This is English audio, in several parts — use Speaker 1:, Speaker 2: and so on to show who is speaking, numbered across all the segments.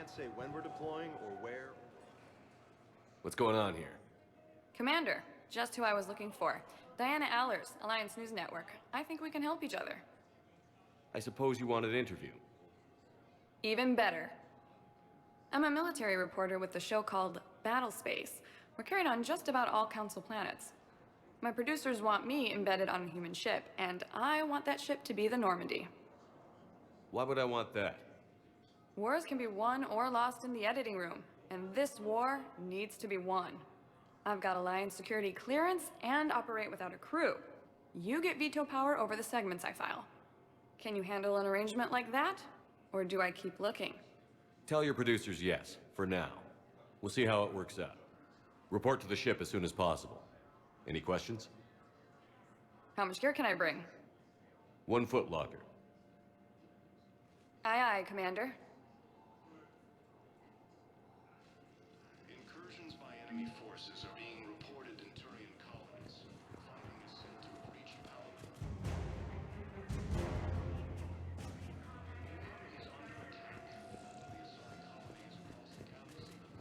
Speaker 1: can't say when we're deploying or where.
Speaker 2: What's going on here?
Speaker 3: Commander, just who I was looking for. Diana Allers, Alliance News Network. I think we can help each other.
Speaker 2: I suppose you want an interview.
Speaker 3: Even better. I'm a military reporter with the show called Battle Space. We're carried on just about all Council planets. My producers want me embedded on a human ship, and I want that ship to be the Normandy.
Speaker 2: Why would I want that?
Speaker 3: Wars can be won or lost in the editing room, and this war needs to be won. I've got Alliance security clearance and operate without a crew. You get veto power over the segments I file. Can you handle an arrangement like that? Or do I keep looking?
Speaker 2: Tell your producers yes, for now. We'll see how it works out. Report to the ship as soon as possible. Any questions?
Speaker 3: How much gear can I bring?
Speaker 2: 1 foot locker.
Speaker 3: Aye, aye, Commander.
Speaker 1: Incursions by enemy forces are being reported in Turian colonies. Fighting is said to have reached Paladin. Is under attack. The assigned colonies across the galaxy of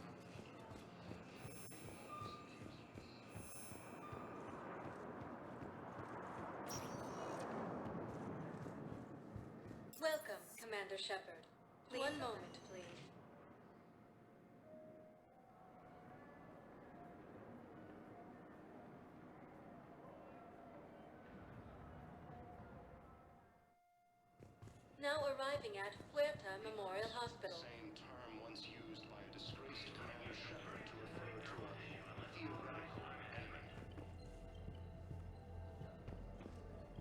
Speaker 4: Welcome, Commander Shepard. One moment, please. Now arriving at Huerta Memorial Hospital.
Speaker 1: same term once used by a disgraced Commander Shepard to refer to a theoretical enemy.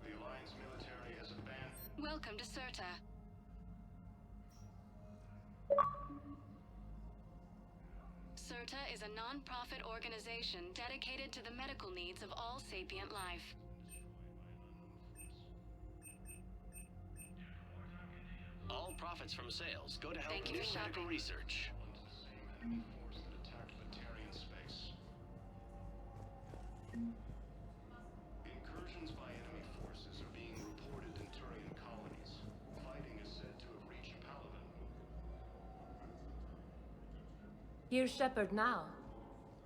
Speaker 1: The Alliance military has abandoned.
Speaker 5: Welcome to Cirta. Cirta is a non-profit organization dedicated to the medical needs of all sapient life.
Speaker 6: All profits from sales go to help
Speaker 5: Thank you
Speaker 6: new
Speaker 5: for
Speaker 6: medical
Speaker 5: shopping.
Speaker 6: research.
Speaker 1: Same enemy force that attacked Batarian space. Incursions by enemy forces are being reported in Turian colonies. Fighting is said to have reached Paladin.
Speaker 7: Here's Shepard now.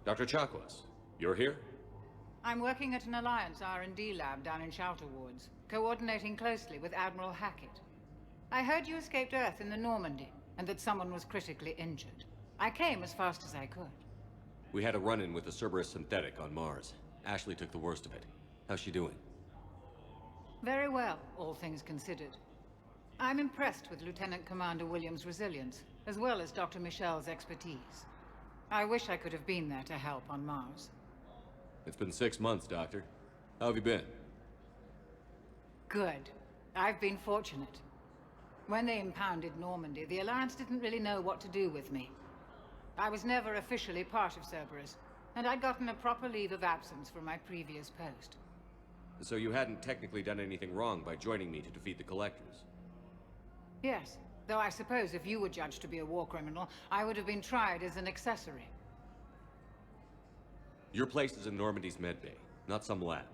Speaker 2: Dr. Chakwas, you're here?
Speaker 8: I'm working at an Alliance R&D lab down in Shelter Wards, coordinating closely with Admiral Hackett. I heard you escaped Earth in the Normandy, and that someone was critically injured. I came as fast as I could.
Speaker 2: We had a run-in with the Cerberus synthetic on Mars. Ashley took the worst of it. How's she doing?
Speaker 8: Very well, all things considered. I'm impressed with Lieutenant Commander Williams' resilience, as well as Dr. Michel's expertise. I wish I could have been there to help on Mars.
Speaker 2: It's been 6 months, Doctor. How have you been?
Speaker 8: Good. I've been fortunate. When they impounded Normandy, the Alliance didn't really know what to do with me. I was never officially part of Cerberus, and I'd gotten a proper leave of absence from my previous post.
Speaker 2: So you hadn't technically done anything wrong by joining me to defeat the Collectors?
Speaker 8: Yes, though I suppose if you were judged to be a war criminal, I would have been tried as an accessory.
Speaker 2: Your place is in Normandy's medbay, not some lab.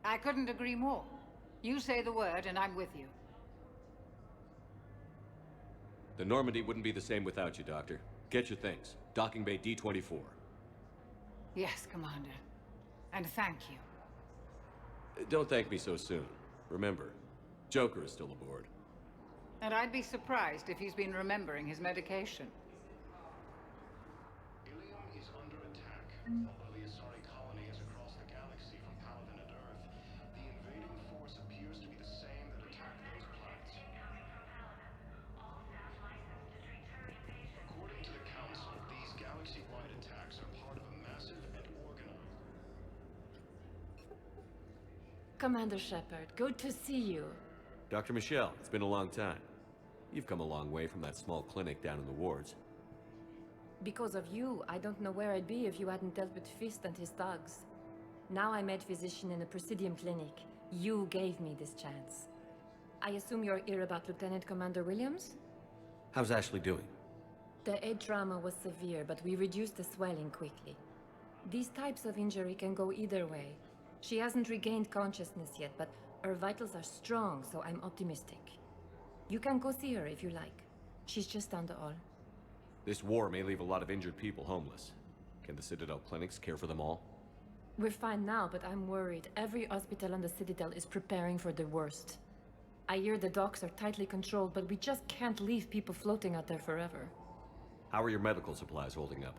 Speaker 8: I couldn't agree more. You say the word, and I'm with you.
Speaker 2: The Normandy wouldn't be the same without you, Doctor. Get your things. Docking Bay D-24.
Speaker 8: Yes, Commander. And thank you.
Speaker 2: Don't thank me so soon. Remember, Joker is still aboard.
Speaker 8: And I'd be surprised if he's been remembering his medication.
Speaker 1: Ilium is under attack. Although the Asari colony is across the galaxy from Paladin and Earth, the invading force appears to be the same that attacked those planets. According to the Council, these galaxy-wide attacks are part of a massive and organized...
Speaker 7: Commander Shepard, good to see you.
Speaker 2: Dr. Michelle, it's been a long time. You've come a long way from that small clinic down in the wards.
Speaker 7: Because of you, I don't know where I'd be if you hadn't dealt with Fist and his thugs. Now I'm head physician in a Presidium clinic. You gave me this chance. I assume you're here about Lieutenant Commander Williams?
Speaker 2: How's Ashley doing?
Speaker 7: The head trauma was severe, but we reduced the swelling quickly. These types of injury can go either way. She hasn't regained consciousness yet, but her vitals are strong, so I'm optimistic. You can go see her if you like. She's just down the hall.
Speaker 2: This war may leave a lot of injured people homeless. Can the Citadel clinics care for them all?
Speaker 7: We're fine now, but I'm worried. Every hospital on the Citadel is preparing for the worst. I hear the docks are tightly controlled, but we just can't leave people floating out there forever.
Speaker 2: How are your medical supplies holding up?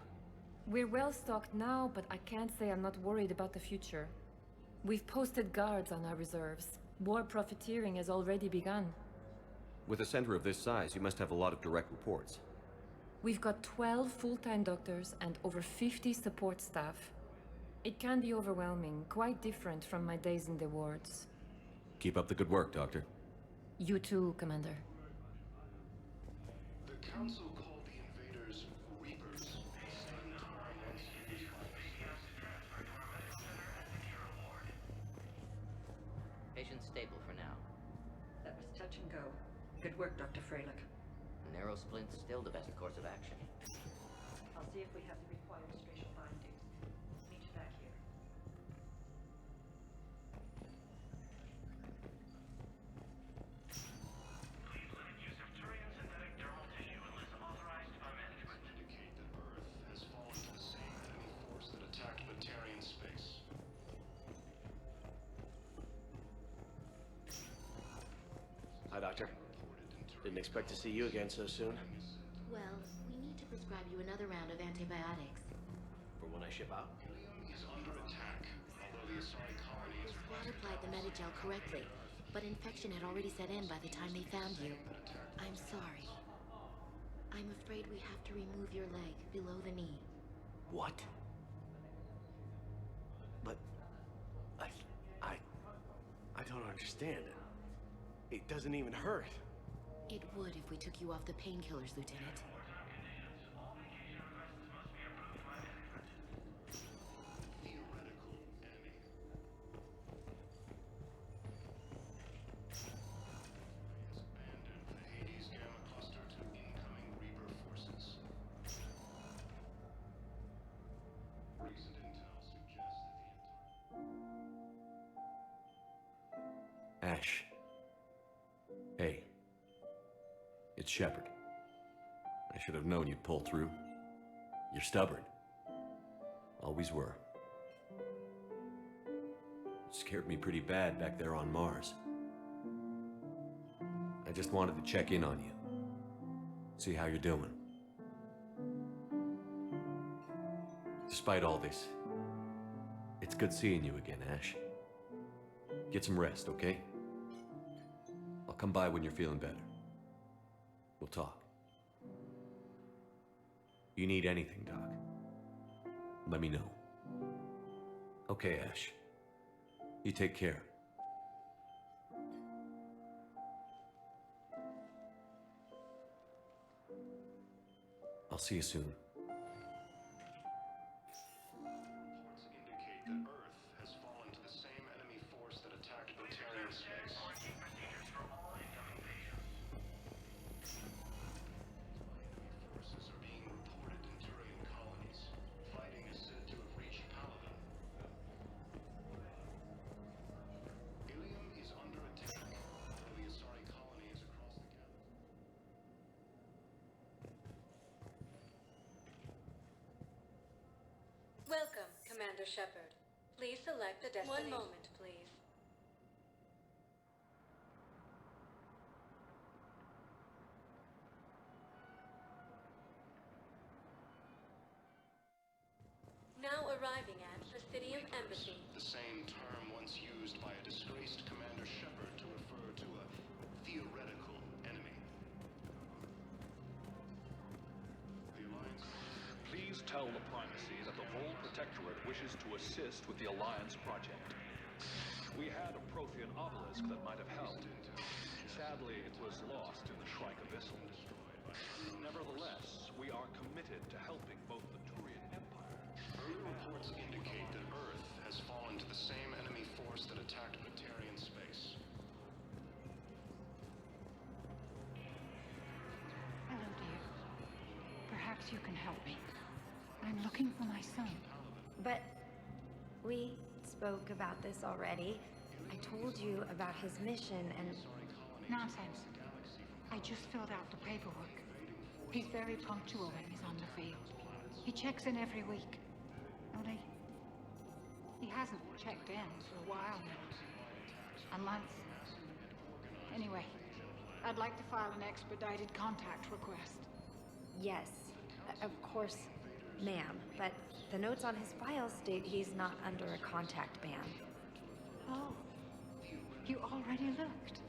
Speaker 7: We're well stocked now, but I can't say I'm not worried about the future. We've posted guards on our reserves. War profiteering has already begun.
Speaker 2: With a center of this size, you must have a lot of direct reports.
Speaker 7: We've got 12 full-time doctors and over 50 support staff. It can be overwhelming, quite different from my days in the wards.
Speaker 2: Keep up the good work, Doctor.
Speaker 7: You too, Commander.
Speaker 1: The Council called the invaders Reapers. Same term once used by
Speaker 9: Patient stable for now.
Speaker 10: That was touch and go. Good work, Dr. Freilich.
Speaker 9: Narrow splint's still the best course of action.
Speaker 10: I'll see if we have the required spatial bindings. Meet you back here.
Speaker 1: indicate that Earth has fallen to the same enemy force that attacked Batarian space.
Speaker 6: Hi, Doctor. Didn't expect to see you again so soon.
Speaker 11: Well, we need to prescribe you another round of antibiotics.
Speaker 6: For when I ship out?
Speaker 1: Helium is under attack, although the Asari colony is
Speaker 11: The squad applied the Metagel correctly, but infection had already set in by the time they found you. I'm sorry. I'm afraid we have to remove your leg below the knee.
Speaker 6: What? But... I don't understand. It doesn't even hurt.
Speaker 11: It would if we took you off the painkillers, Lieutenant.
Speaker 1: theoretical enemy. Has abandoned the Hades Gamma cluster to incoming Reaper forces. Recent intel suggests that the
Speaker 2: Ash. Hey. It's Shepard. I should have known you'd pull through. You're stubborn. Always were. Scared me pretty bad back there on Mars. I just wanted to check in on you. See how you're doing. Despite all this, it's good seeing you again, Ash. Get some rest, okay? I'll come by when you're feeling better. We'll talk. You need anything, Doc, let me know. Okay, Ash. You take care. I'll see you soon.
Speaker 1: reports indicate that Earth has fallen to the same enemy force that attacked Batarian space. Forces are being reported in Turian colonies. Fighting is said to have reached Paladin. Ilium is under attack, though the Asari colony is across the galaxy.
Speaker 4: Welcome, Commander Shepard. Please select a destination. 1 moment, please. Now arriving at Presidium Embassy.
Speaker 1: The same term once used by a disgraced Commander Shepard to refer to a theoretical enemy. The Alliance...
Speaker 12: Please tell the Primacy that the Vol Protectorate wishes to assist with the Alliance project. We had a Prothean obelisk that might have helped. Sadly, it was lost in the Shrike Abyssal. Nevertheless, we are committed to helping both the Turian Empire.
Speaker 1: Early reports indicate that Earth has fallen to the same enemy force that attacked Batarian space.
Speaker 8: Hello, dear. Perhaps you can help me. I'm looking for my son.
Speaker 13: But we spoke about this already. I told you about his mission and...
Speaker 8: Nonsense. I just filled out the paperwork. He's very punctual when he's on the field. He checks in every week. Only, he hasn't checked in for a while now. A month. Anyway, I'd like to file an expedited contact request.
Speaker 13: Yes, of course, ma'am. But the notes on his file state he's not under a contact ban.
Speaker 8: Oh, you already looked.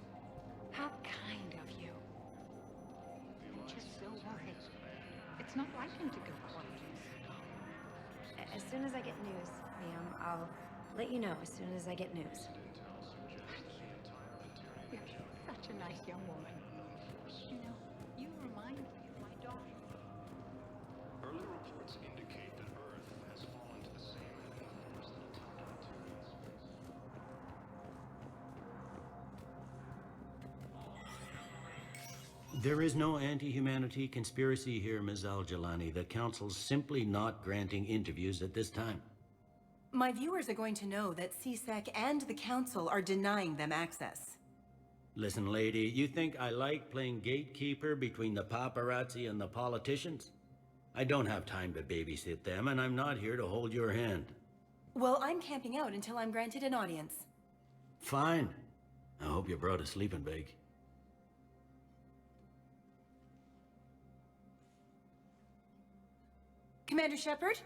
Speaker 8: How kind of you. I'm just so worried. It's not like him to go quiet.
Speaker 13: As soon as I get news, ma'am, I'll let you know as soon as I get news.
Speaker 8: You're such a nice young woman. You know, you remind me of my daughter.
Speaker 1: Early reports indicate that Earth has fallen to the same heavy force that attacked it.
Speaker 14: There is no anti-humanity conspiracy here, Ms. Al-Jalani. The Council's simply not granting interviews at this time.
Speaker 15: My viewers are going to know that CSEC and the Council are denying them access.
Speaker 14: Listen, lady, you think I like playing gatekeeper between the paparazzi and the politicians? I don't have time to babysit them, and I'm not here to hold your hand.
Speaker 15: Well, I'm camping out until I'm granted an audience.
Speaker 14: Fine. I hope you brought a sleeping bag.
Speaker 15: Commander Shepard?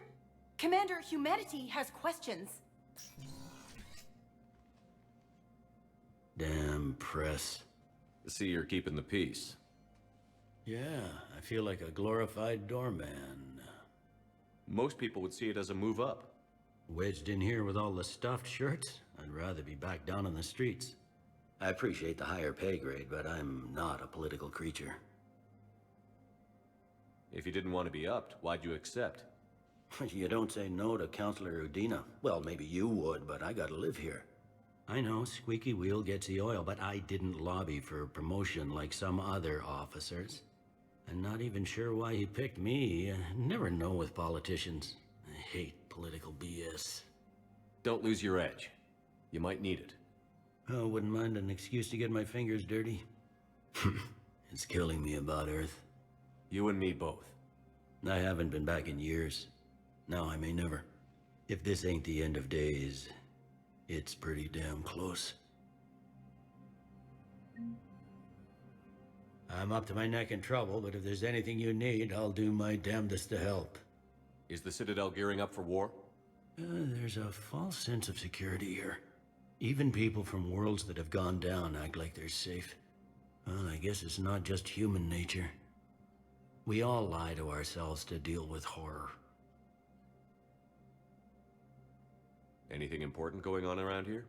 Speaker 15: Commander, humanity has questions.
Speaker 14: Damn press.
Speaker 2: I see you're keeping the peace.
Speaker 14: Yeah, I feel like a glorified doorman.
Speaker 2: Most people would see it as a move up.
Speaker 14: Wedged in here with all the stuffed shirts? I'd rather be back down on the streets. I appreciate the higher pay grade, but I'm not a political creature.
Speaker 2: If you didn't want to be upped, why'd you accept?
Speaker 14: You don't say no to Counselor Udina. Well, maybe you would, but I gotta live here. I know, squeaky wheel gets the oil, but I didn't lobby for promotion like some other officers. I'm not even sure why he picked me. I never know with politicians. I hate political BS.
Speaker 2: Don't lose your edge. You might need it.
Speaker 14: Oh, wouldn't mind an excuse to get my fingers dirty. It's killing me about Earth.
Speaker 2: You and me both.
Speaker 14: I haven't been back in years. Now I may never. If this ain't the end of days, it's pretty damn close. I'm up to my neck in trouble, but if there's anything you need, I'll do my damnedest to help.
Speaker 2: Is the Citadel gearing up for war?
Speaker 14: There's a false sense of security here. Even people from worlds that have gone down act like they're safe. Well, I guess it's not just human nature. We all lie to ourselves to deal with horror.
Speaker 2: Anything important going on around here?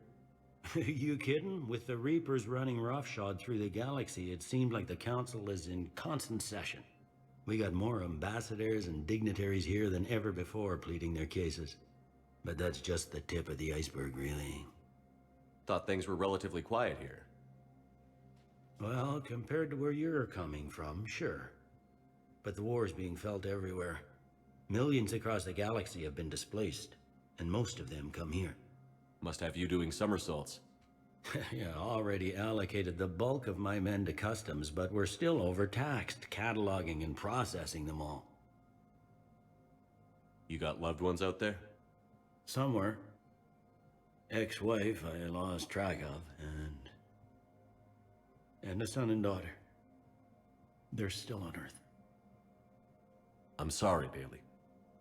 Speaker 14: You kidding? With the Reapers running roughshod through the galaxy, it seemed like the Council is in constant session. We got more ambassadors and dignitaries here than ever before pleading their cases. But that's just the tip of the iceberg, really.
Speaker 2: Thought things were relatively quiet here.
Speaker 14: Well, compared to where you're coming from, sure. But the war's being felt everywhere. Millions across the galaxy have been displaced, and most of them come here.
Speaker 2: Must have you doing somersaults.
Speaker 14: Yeah, already allocated the bulk of my men to customs, but we're still overtaxed, cataloging and processing them all.
Speaker 2: You got loved ones out there?
Speaker 14: Somewhere. Ex-wife I lost track of, and a son and daughter. They're still on Earth.
Speaker 2: I'm sorry, Bailey.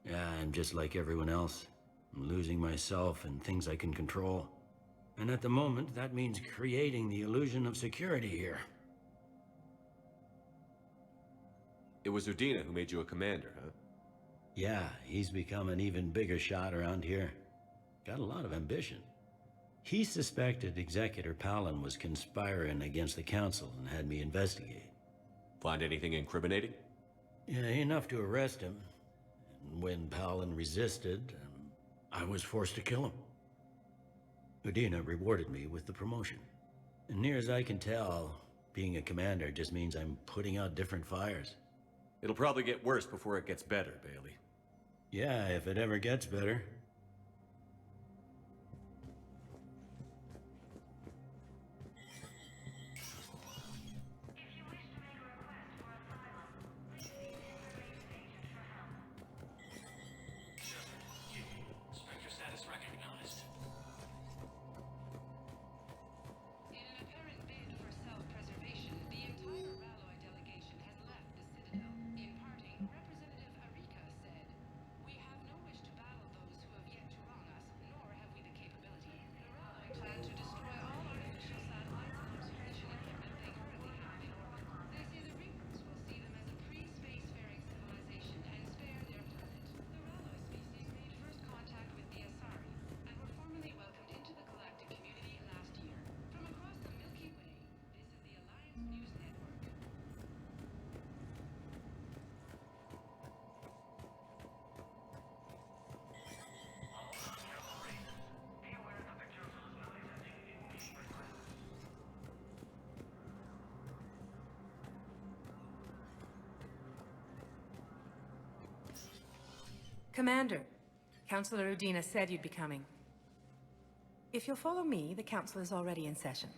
Speaker 14: Yeah, I'm just like everyone else. I'm losing myself and things I can control. And at the moment, that means creating the illusion of security here.
Speaker 2: It was Udina who made you a commander, huh?
Speaker 14: Yeah, he's become an even bigger shot around here. Got a lot of ambition. He suspected Executor Palin was conspiring against the Council and had me investigate.
Speaker 2: Find anything incriminating?
Speaker 14: Yeah, enough to arrest him. And when Palin resisted, I was forced to kill him. Udina rewarded me with the promotion. And near as I can tell, being a commander just means I'm putting out different fires.
Speaker 2: It'll probably get worse before it gets better, Bailey.
Speaker 14: Yeah, if it ever gets better.
Speaker 15: Commander, Councilor Udina said you'd be coming. If you'll follow me, the council is already in session.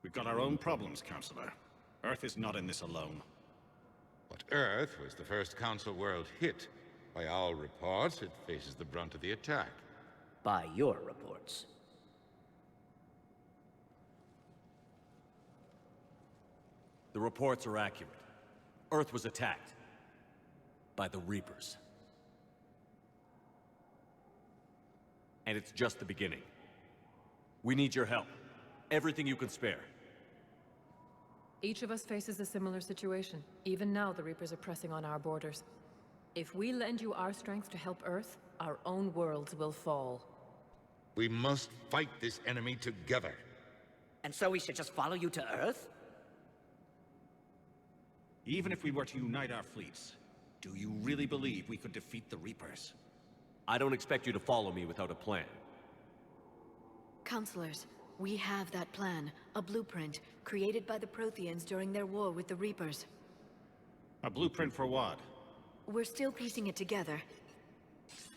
Speaker 16: We've got our own problems, Counselor. Earth is not in this alone.
Speaker 17: But Earth was the first Council world hit. By all reports, it faces the brunt of the attack.
Speaker 18: By your reports.
Speaker 2: The reports are accurate. Earth was attacked. By the Reapers. And it's just the beginning. We need your help. Everything you can spare.
Speaker 7: Each of us faces a similar situation. Even now, the Reapers are pressing on our borders. If we lend you our strength to help Earth, our own worlds will fall.
Speaker 17: We must fight this enemy together.
Speaker 18: And so we should just follow you to Earth?
Speaker 16: Even if we were to unite our fleets, do you really believe we could defeat the Reapers?
Speaker 2: I don't expect you to follow me without a plan.
Speaker 19: Counselors, we have that plan. A blueprint, created by the Protheans during their war with the Reapers.
Speaker 16: A blueprint for what?
Speaker 19: We're still piecing it together.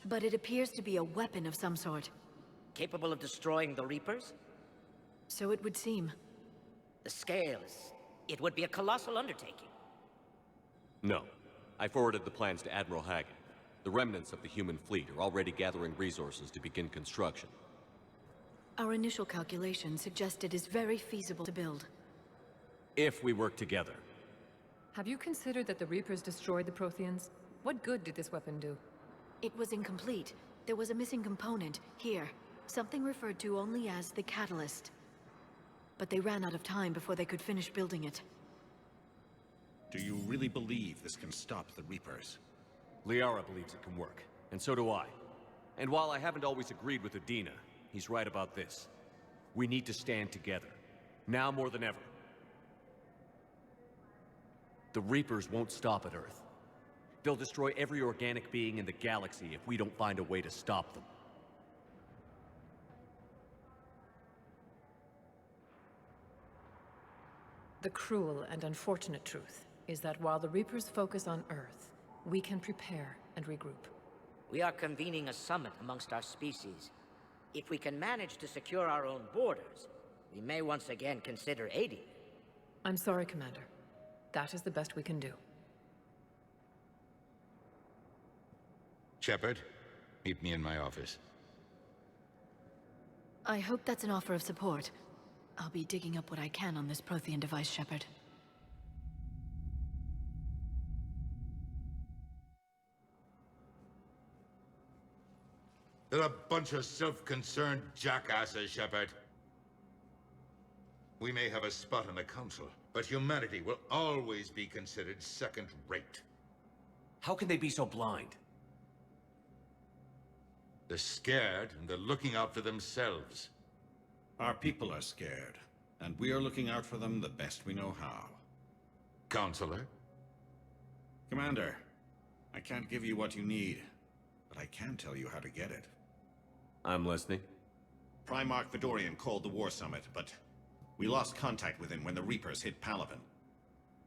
Speaker 19: But it appears to be a weapon of some sort.
Speaker 18: Capable of destroying the Reapers?
Speaker 19: So it would seem.
Speaker 18: The scales. It would be a colossal undertaking.
Speaker 2: No. I forwarded the plans to Admiral Hagen. The remnants of the human fleet are already gathering resources to begin construction.
Speaker 19: Our initial calculations suggest it is very feasible to build.
Speaker 2: If we work together.
Speaker 7: Have you considered that the Reapers destroyed the Protheans? What good did this weapon do?
Speaker 19: It was incomplete. There was a missing component, here. Something referred to only as the catalyst. But they ran out of time before they could finish building it.
Speaker 16: Do you really believe this can stop the Reapers?
Speaker 2: Liara believes it can work, and so do I. And while I haven't always agreed with Udina, he's right about this. We need to stand together. Now more than ever. The Reapers won't stop at Earth. They'll destroy every organic being in the galaxy if we don't find a way to stop them.
Speaker 7: The cruel and unfortunate truth is that while the Reapers focus on Earth, we can prepare and regroup.
Speaker 18: We are convening a summit amongst our species. If we can manage to secure our own borders, we may once again consider aiding.
Speaker 7: I'm sorry, Commander. That is the best we can do.
Speaker 17: Shepard, meet me in my office.
Speaker 19: I hope that's an offer of support. I'll be digging up what I can on this Prothean device, Shepard.
Speaker 17: They're a bunch of self-concerned jackasses, Shepard. We may have a spot in the Council, but humanity will always be considered second-rate.
Speaker 2: How can they be so blind?
Speaker 17: They're scared, and they're looking out for themselves.
Speaker 16: Our people are scared, and we are looking out for them the best we know how.
Speaker 17: Counselor?
Speaker 16: Commander, I can't give you what you need, but I can tell you how to get it.
Speaker 2: I'm listening.
Speaker 16: Primarch Fedorian called the War Summit, but we lost contact with him when the Reapers hit Palaven.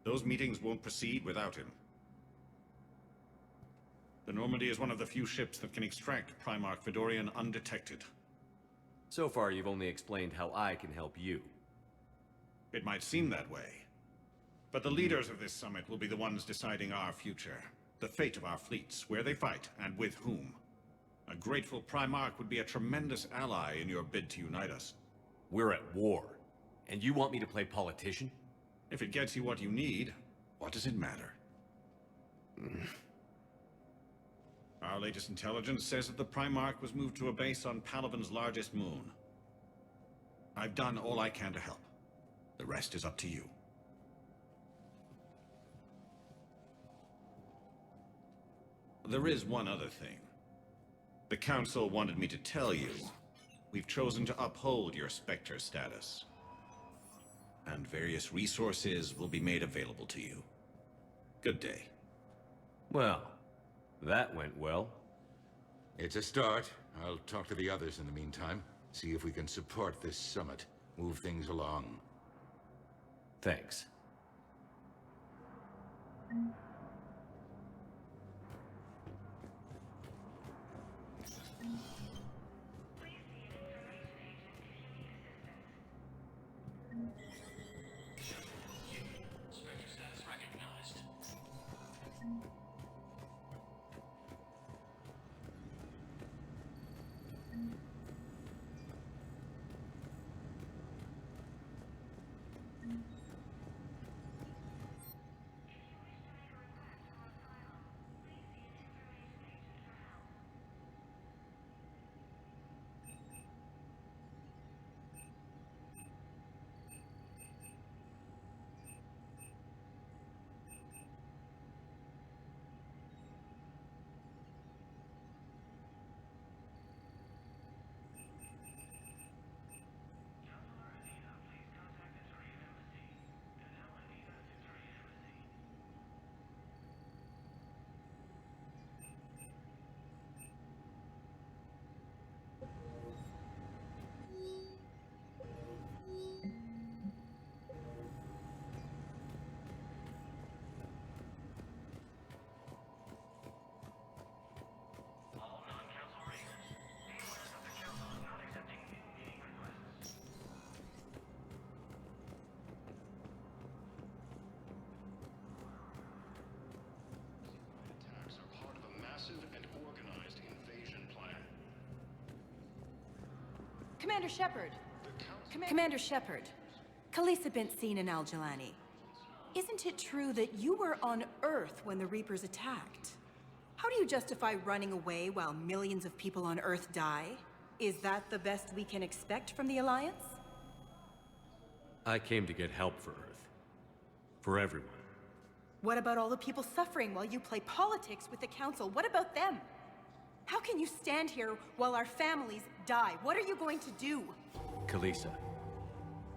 Speaker 16: Those meetings won't proceed without him. The Normandy is one of the few ships that can extract Primarch Fedorian undetected.
Speaker 2: So far, you've only explained how I can help you.
Speaker 16: It might seem that way. But the leaders of this summit will be the ones deciding our future. The fate of our fleets, where they fight, and with whom. A grateful Primarch would be a tremendous ally in your bid to unite us.
Speaker 2: We're at war. And you want me to play politician?
Speaker 16: If it gets you what you need, what does it matter? Our latest intelligence says that the Primarch was moved to a base on Palaven's largest moon. I've done all I can to help. The rest is up to you. There is one other thing. The Council wanted me to tell you, we've chosen to uphold your Spectre status. And various resources will be made available to you. Good day.
Speaker 2: Well, that went well.
Speaker 17: It's a start. I'll talk to the others in the meantime. See if we can support this summit. Move things along.
Speaker 2: Thanks.
Speaker 1: Attacks are part of a massive and organized invasion plan.
Speaker 10: Commander Shepard. Commander Shepard. Khaleesa bint Seen and Al-Jalani. Isn't it true that you were on Earth when the Reapers attacked? How do you justify running away while millions of people on Earth die? Is that the best we can expect from the Alliance?
Speaker 2: I came to get help for Earth. For everyone.
Speaker 10: What about all the people suffering while you play politics with the Council? What about them? How can you stand here while our families die? What are you going to do?
Speaker 2: Khaleesa,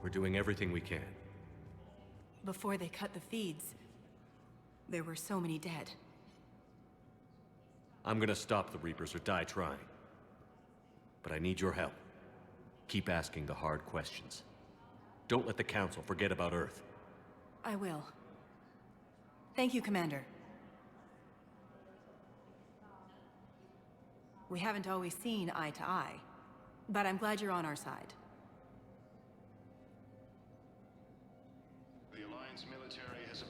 Speaker 2: we're doing everything we can.
Speaker 10: Before they cut the feeds, there were so many dead.
Speaker 2: I'm gonna stop the Reapers or die trying. But I need your help. Keep asking the hard questions. Don't let the Council forget about Earth.
Speaker 10: I will. Thank you, Commander. We haven't always seen eye to eye, but I'm glad you're on our side.
Speaker 1: The Alliance military has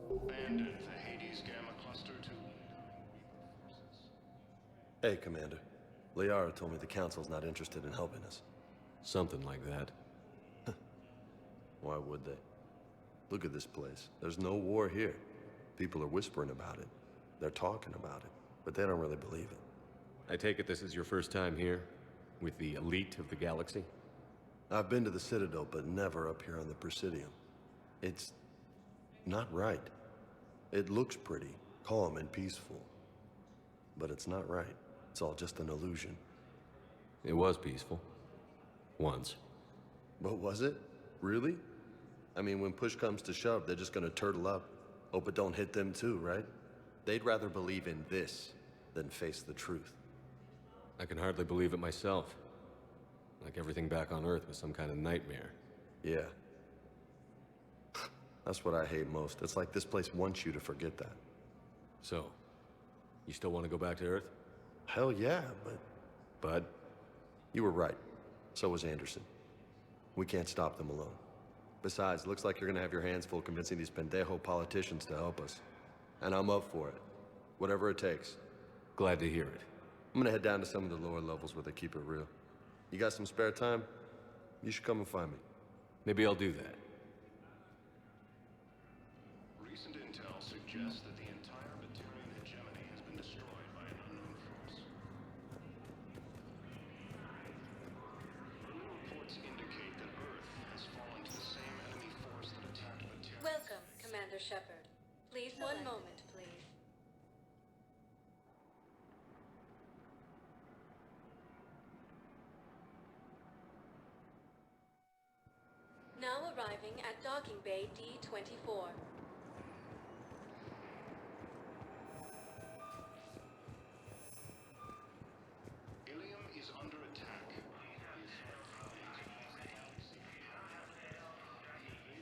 Speaker 1: abandoned the Hades Gamma Cluster to...
Speaker 20: Hey, Commander. Liara told me the Council's not interested in helping us.
Speaker 2: Something like that.
Speaker 20: Why would they? Look at this place. There's no war here. People are whispering about it. They're talking about it, but they don't really believe it.
Speaker 2: I take it this is your first time here? With the elite of the galaxy?
Speaker 20: I've been to the Citadel, but never up here on the Presidium. It's not right. It looks pretty, calm and peaceful. But it's not right. It's all just an illusion.
Speaker 2: It was peaceful. Once.
Speaker 20: But was it? Really? I mean, when push comes to shove, they're just gonna turtle up. Hope it don't hit them too, right? They'd rather believe in this than face the truth.
Speaker 2: I can hardly believe it myself. Like everything back on Earth was some kind of nightmare.
Speaker 20: Yeah. That's what I hate most. It's like this place wants you to forget that.
Speaker 2: So, you still want to go back to Earth?
Speaker 20: Hell yeah, but...
Speaker 2: Bud?
Speaker 20: You were right. So was Anderson. We can't stop them alone. Besides, looks like you're gonna have your hands full convincing these pendejo politicians to help us. And I'm up for it. Whatever it takes.
Speaker 2: Glad to hear it.
Speaker 20: I'm gonna head down to some of the lower levels where they keep it real. You got some spare time? You should come and find me.
Speaker 2: Maybe I'll do that.
Speaker 1: Recent intel suggests that the entire Batarian hegemony has been destroyed by an unknown force. Reports indicate that Earth has fallen to the same enemy force that attacked Batarian.
Speaker 4: Welcome, Commander Shepard. Please, one moment, please. Now arriving at Docking Bay D-24.
Speaker 1: Ilium is under attack. The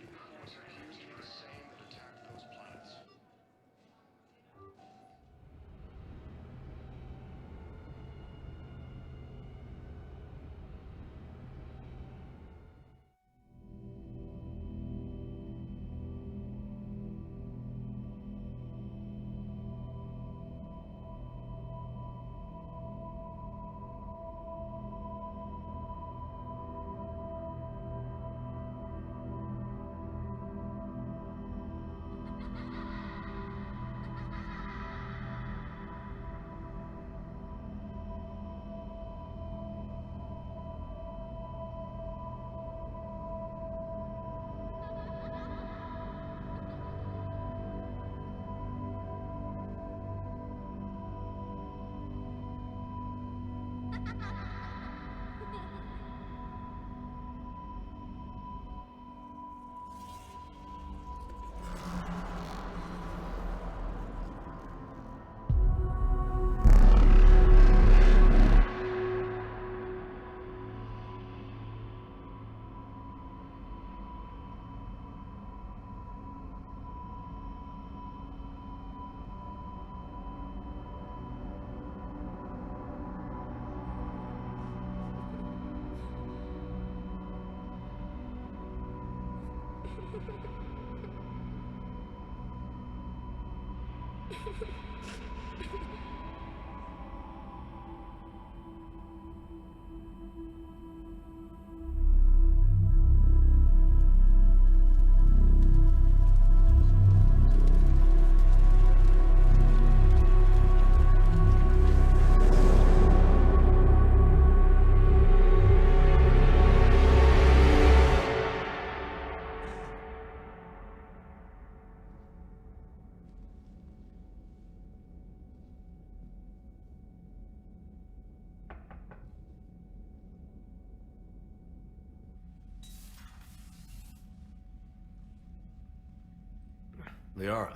Speaker 2: Liara,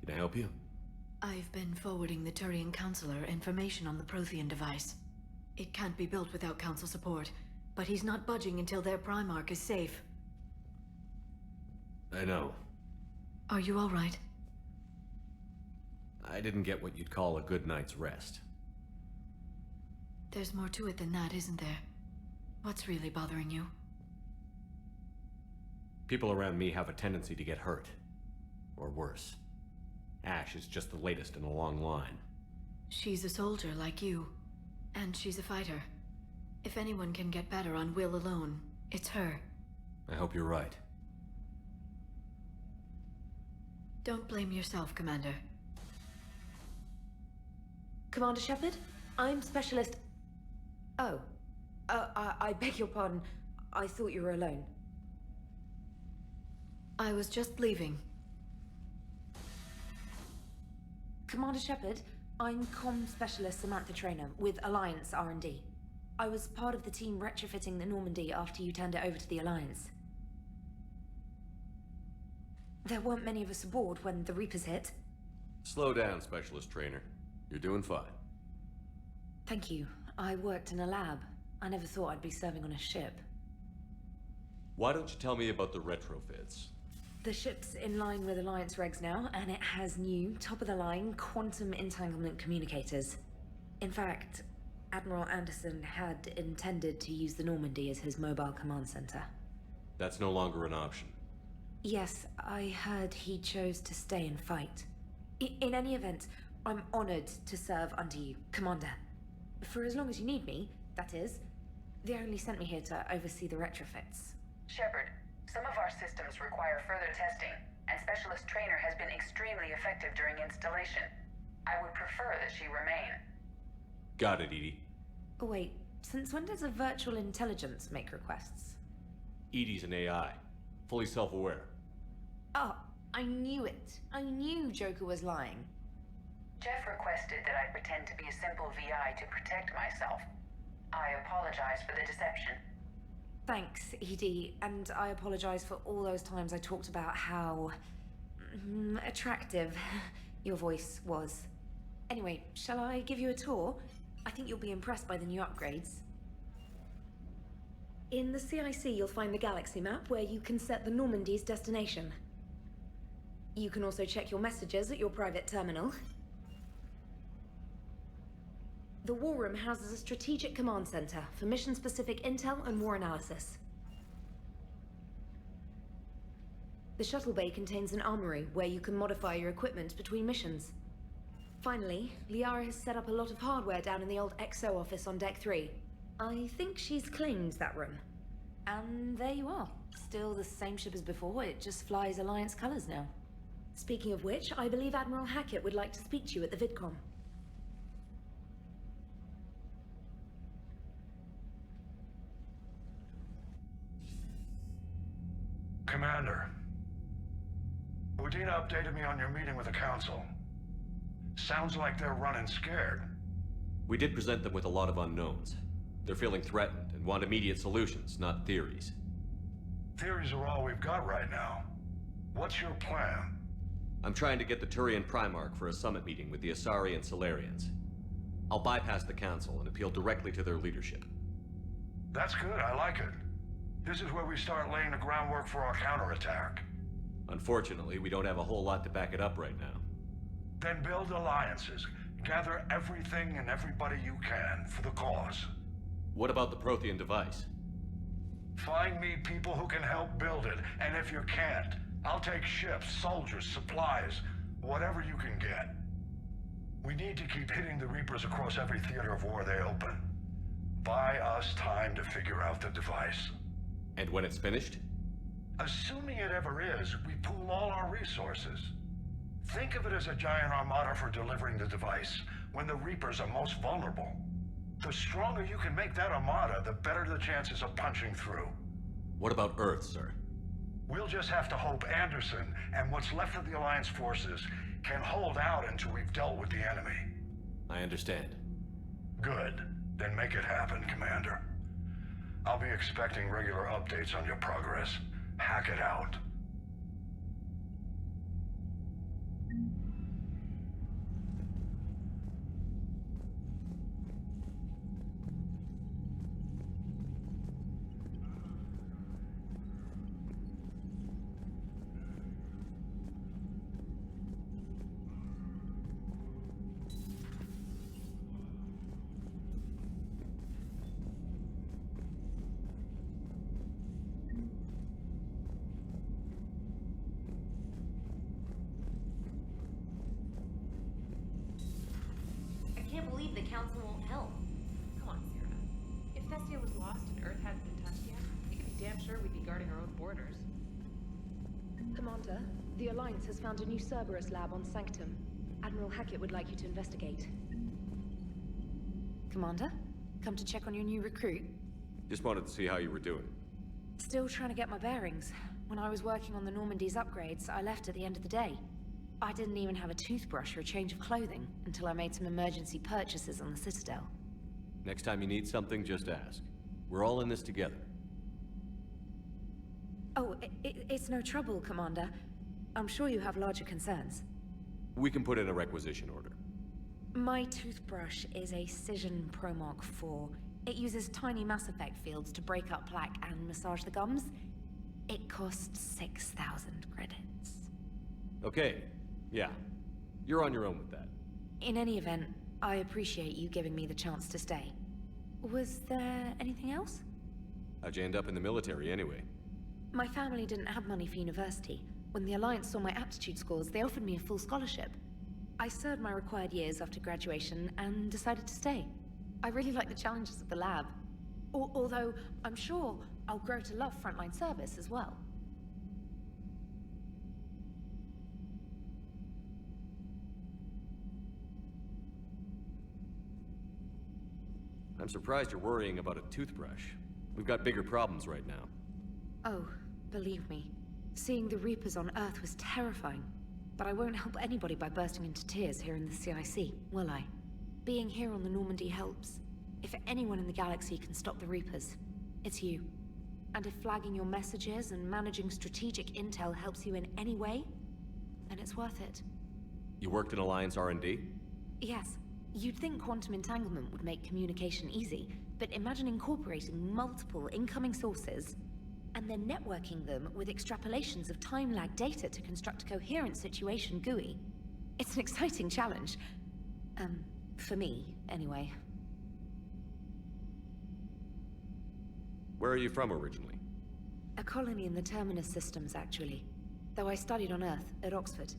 Speaker 2: can I help you?
Speaker 19: I've been forwarding the Turian Counselor information on the Prothean device. It can't be built without Council support, but he's not budging until their Primarch is safe.
Speaker 2: I know.
Speaker 19: Are you all right?
Speaker 2: I didn't get what you'd call a good night's rest.
Speaker 19: There's more to it than that, isn't there? What's really bothering you?
Speaker 2: People around me have a tendency to get hurt. Or worse. Ash is just the latest in a long line.
Speaker 19: She's a soldier like you. And she's a fighter. If anyone can get better on will alone, it's her.
Speaker 2: I hope you're right.
Speaker 19: Don't blame yourself, Commander.
Speaker 7: Commander Shepard, I'm Specialist... Oh. I beg your pardon. I thought you were alone.
Speaker 19: I was just leaving.
Speaker 7: Commander Shepard, I'm Comm Specialist Samantha Traynor with Alliance R&D. I was part of the team retrofitting the Normandy after you turned it over to the Alliance. There weren't many of us aboard when the Reapers hit.
Speaker 2: Slow down, Specialist Trainer. You're doing fine.
Speaker 7: Thank you. I worked in a lab. I never thought I'd be serving on a ship.
Speaker 2: Why don't you tell me about the retrofits?
Speaker 7: The ship's in line with Alliance regs now, and it has new, top-of-the-line, quantum entanglement communicators. In fact, Admiral Anderson had intended to use the Normandy as his mobile command center.
Speaker 2: That's no longer an option.
Speaker 7: Yes, I heard he chose to stay and fight. In any event, I'm honored to serve under you, Commander. For as long as you need me, that is. They only sent me here to oversee the retrofits.
Speaker 21: Shepard, some of our systems require further testing, and Specialist Trainer has been extremely effective during installation. I would prefer that she remain.
Speaker 2: Got it, Edie.
Speaker 7: Oh, wait, since when does a virtual intelligence make requests?
Speaker 2: Edie's an AI, fully self-aware.
Speaker 7: Oh, I knew it. I knew Joker was lying.
Speaker 21: Jeff requested that I pretend to be a simple VI to protect myself. I apologize for the deception.
Speaker 7: Thanks, Edie, and I apologize for all those times I talked about how... attractive your voice was. Anyway, shall I give you a tour? I think you'll be impressed by the new upgrades. In the CIC, you'll find the galaxy map where you can set the Normandy's destination. You can also check your messages at your private terminal. The War Room houses a strategic command center for mission-specific intel and war analysis. The shuttle bay contains an armory where you can modify your equipment between missions. Finally, Liara has set up a lot of hardware down in the old XO office on Deck 3. I think she's claimed that room. And there you are. Still the same ship as before, it just flies Alliance colors now. Speaking of which, I believe Admiral Hackett would like to speak to you at the VidCon.
Speaker 22: Commander, Udina updated me on your meeting with the Council. Sounds like they're running scared.
Speaker 2: We did present them with a lot of unknowns. They're feeling threatened and want immediate solutions, not theories.
Speaker 22: Theories are all we've got right now. What's your plan?
Speaker 2: I'm trying to get the Turian Primarch for a summit meeting with the Asari and Solarians. I'll bypass the Council and appeal directly to their leadership.
Speaker 22: That's good, I like it. This is where we start laying the groundwork for our counterattack.
Speaker 2: Unfortunately, we don't have a whole lot to back it up right now.
Speaker 22: Then build alliances. Gather everything and everybody you can for the cause.
Speaker 2: What about the Prothean device?
Speaker 22: Find me people who can help build it, and if you can't, I'll take ships, soldiers, supplies, whatever you can get. We need to keep hitting the Reapers across every theater of war they open. Buy us time to figure out the device.
Speaker 2: And when it's finished?
Speaker 22: Assuming it ever is, we pool all our resources. Think of it as a giant armada for delivering the device, when the Reapers are most vulnerable. The stronger you can make that armada, the better the chances of punching through.
Speaker 2: What about Earth, sir?
Speaker 22: We'll just have to hope Anderson and what's left of the Alliance forces can hold out until we've dealt with the enemy.
Speaker 2: I understand.
Speaker 22: Good. Then make it happen, Commander. I'll be expecting regular updates on your progress. Hack it out.
Speaker 13: I can't believe the Council won't help.
Speaker 3: Come on, Sarah. If Thestia was lost and Earth hadn't been touched yet, you can be damn sure we'd be guarding our own borders.
Speaker 5: Commander, the Alliance has found a new Cerberus lab on Sanctum. Admiral Hackett would like you to investigate.
Speaker 7: Commander, come to check on your new recruit.
Speaker 2: Just wanted to see how you were doing.
Speaker 7: Still trying to get my bearings. When I was working on the Normandy's upgrades, I left at the end of the day. I didn't even have a toothbrush or a change of clothing until I made some emergency purchases on the Citadel.
Speaker 2: Next time you need something, just ask. We're all in this together.
Speaker 7: Oh, it's no trouble, Commander. I'm sure you have larger concerns.
Speaker 2: We can put in a requisition order.
Speaker 7: My toothbrush is a Cision Pro Mark IV. It uses tiny Mass Effect fields to break up plaque and massage the gums. It costs 6,000 credits.
Speaker 2: Okay. Yeah. You're on your own with that.
Speaker 7: In any event, I appreciate you giving me the chance to stay. Was there anything else?
Speaker 2: How'd you end up in the military anyway?
Speaker 7: My family didn't have money for university. When the Alliance saw my aptitude scores, they offered me a full scholarship. I served my required years after graduation and decided to stay. I really like the challenges of the lab. Although, I'm sure I'll grow to love frontline service as well.
Speaker 2: I'm surprised you're worrying about a toothbrush. We've got bigger problems right now.
Speaker 7: Oh, believe me. Seeing the Reapers on Earth was terrifying. But I won't help anybody by bursting into tears here in the CIC, will I? Being here on the Normandy helps. If anyone in the galaxy can stop the Reapers, it's you. And if flagging your messages and managing strategic intel helps you in any way, then it's worth it.
Speaker 2: You worked in Alliance R&D?
Speaker 7: Yes. You'd think quantum entanglement would make communication easy, but imagine incorporating multiple incoming sources and then networking them with extrapolations of time-lag data to construct a coherent situation GUI. It's an exciting challenge. For me, anyway.
Speaker 2: Where are you from originally?
Speaker 7: A colony in the Terminus systems, actually. Though I studied on Earth, at Oxford.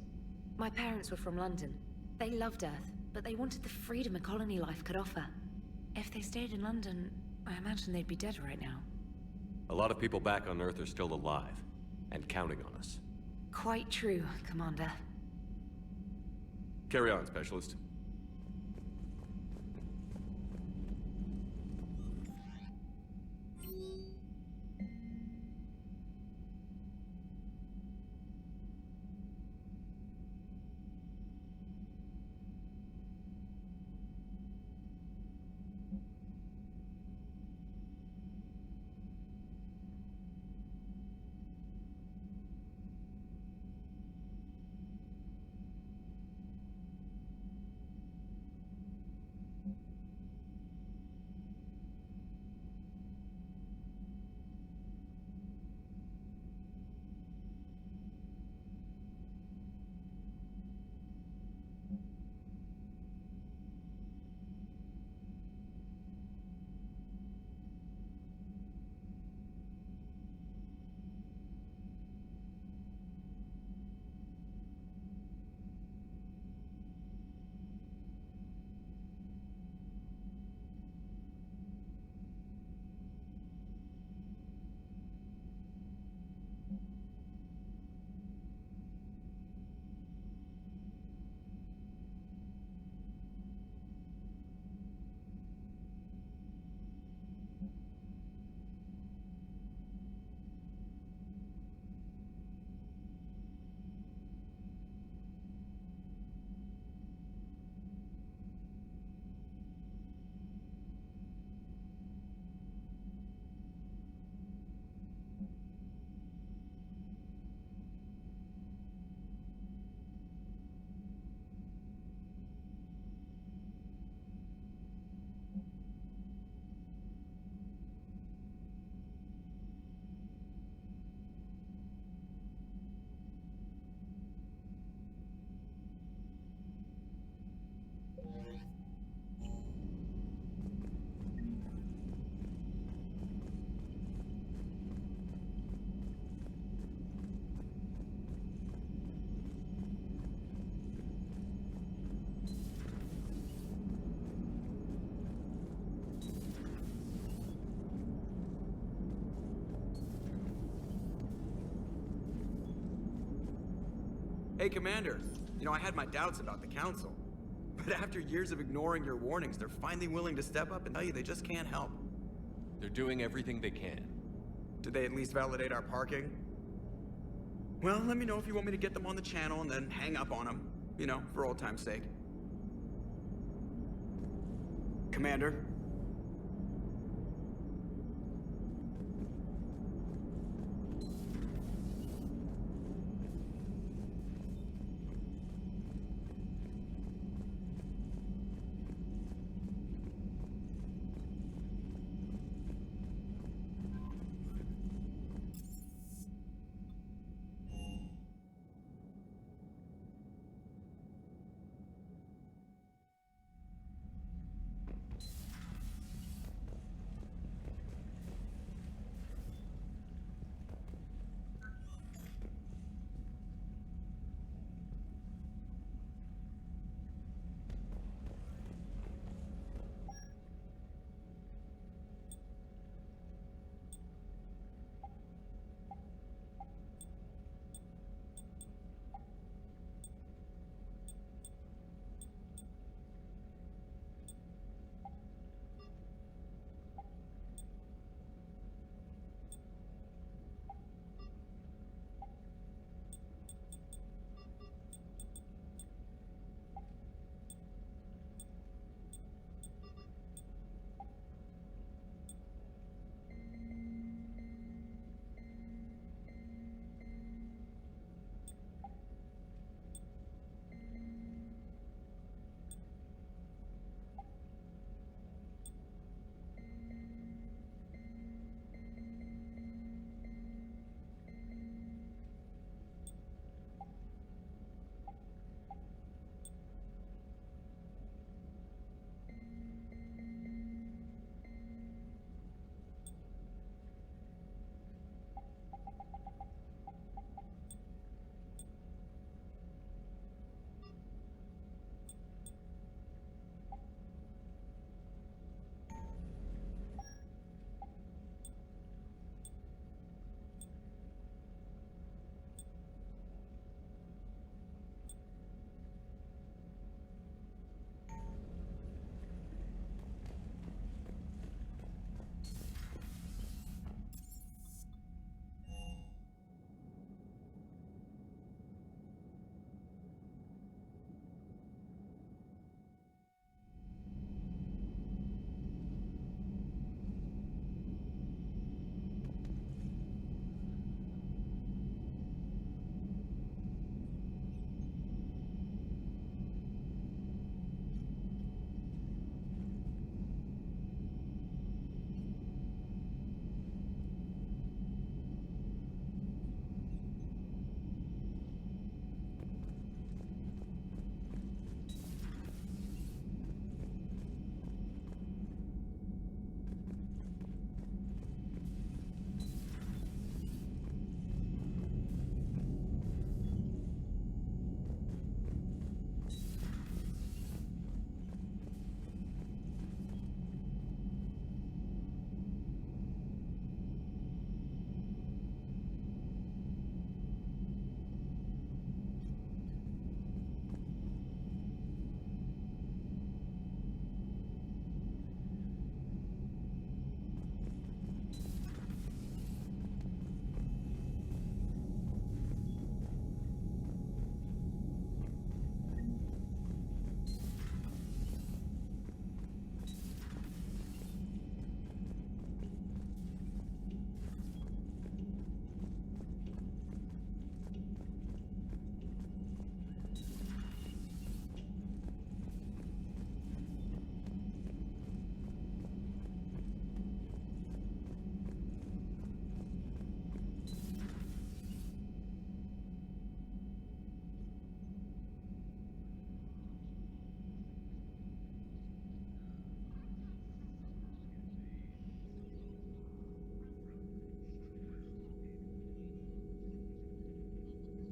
Speaker 7: My parents were from London. They loved Earth, but they wanted the freedom a colony life could offer. If they stayed in London, I imagine they'd be dead right now.
Speaker 2: A lot of people back on Earth are still alive, and counting on us.
Speaker 7: Quite true, Commander.
Speaker 2: Carry on, Specialist.
Speaker 6: Hey, Commander. You know, I had my doubts about the Council. But after years of ignoring your warnings, they're finally willing to step up and tell you they just can't help.
Speaker 2: They're doing everything they can.
Speaker 6: Did they at least validate our parking? Well, let me know if you want me to get them on the channel and then hang up on them. You know, for old time's sake. Commander?